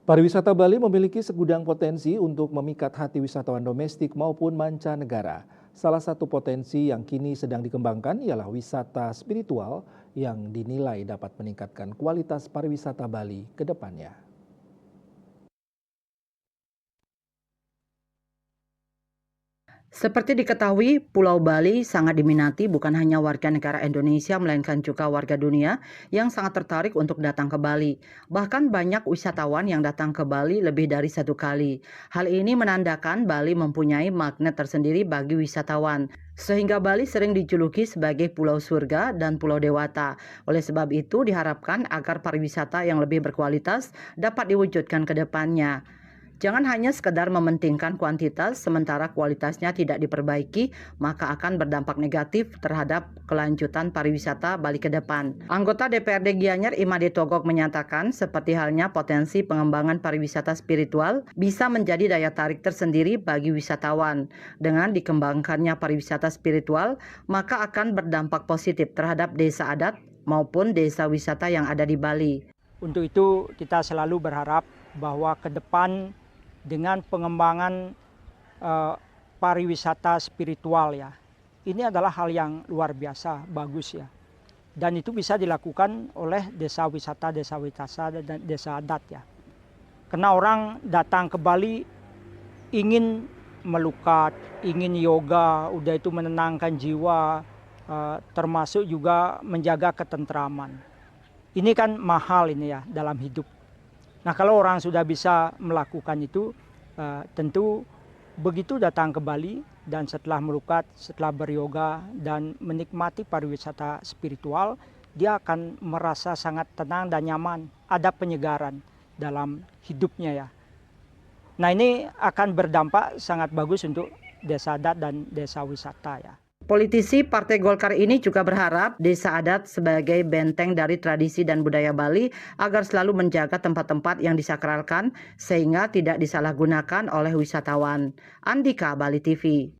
Pariwisata Bali memiliki segudang potensi untuk memikat hati wisatawan domestik maupun mancanegara. Salah satu potensi yang kini sedang dikembangkan ialah wisata spiritual yang dinilai dapat meningkatkan kualitas pariwisata Bali ke depannya. Seperti diketahui, Pulau Bali sangat diminati bukan hanya warga negara Indonesia, melainkan juga warga dunia yang sangat tertarik untuk datang ke Bali. Bahkan banyak wisatawan yang datang ke Bali lebih dari satu kali. Hal ini menandakan Bali mempunyai magnet tersendiri bagi wisatawan. Sehingga Bali sering dijuluki sebagai Pulau Surga dan Pulau Dewata. Oleh sebab itu diharapkan agar pariwisata yang lebih berkualitas dapat diwujudkan ke depannya. Jangan hanya sekedar mementingkan kuantitas sementara kualitasnya tidak diperbaiki, maka akan berdampak negatif terhadap kelanjutan pariwisata Bali ke depan. Anggota DPRD Gianyar Imade Togog menyatakan seperti halnya potensi pengembangan pariwisata spiritual bisa menjadi daya tarik tersendiri bagi wisatawan. Dengan dikembangkannya pariwisata spiritual, maka akan berdampak positif terhadap desa adat maupun desa wisata yang ada di Bali. Untuk itu kita selalu berharap bahwa ke depan dengan pengembangan pariwisata spiritual ya, ini adalah hal yang luar biasa bagus ya, dan itu bisa dilakukan oleh desa wisata dan desa adat ya, karena orang datang ke Bali ingin melukat, ingin yoga, udah itu menenangkan jiwa, termasuk juga menjaga ketentraman. Ini kan mahal ini ya dalam hidup. Nah, kalau orang sudah bisa melakukan itu, tentu begitu datang ke Bali dan setelah melukat, setelah beryoga dan menikmati pariwisata spiritual, dia akan merasa sangat tenang dan nyaman, ada penyegaran dalam hidupnya ya. Nah, ini akan berdampak sangat bagus untuk desa adat dan desa wisata ya. Politisi Partai Golkar ini juga berharap desa adat sebagai benteng dari tradisi dan budaya Bali agar selalu menjaga tempat-tempat yang disakralkan sehingga tidak disalahgunakan oleh wisatawan. Andika, Bali TV.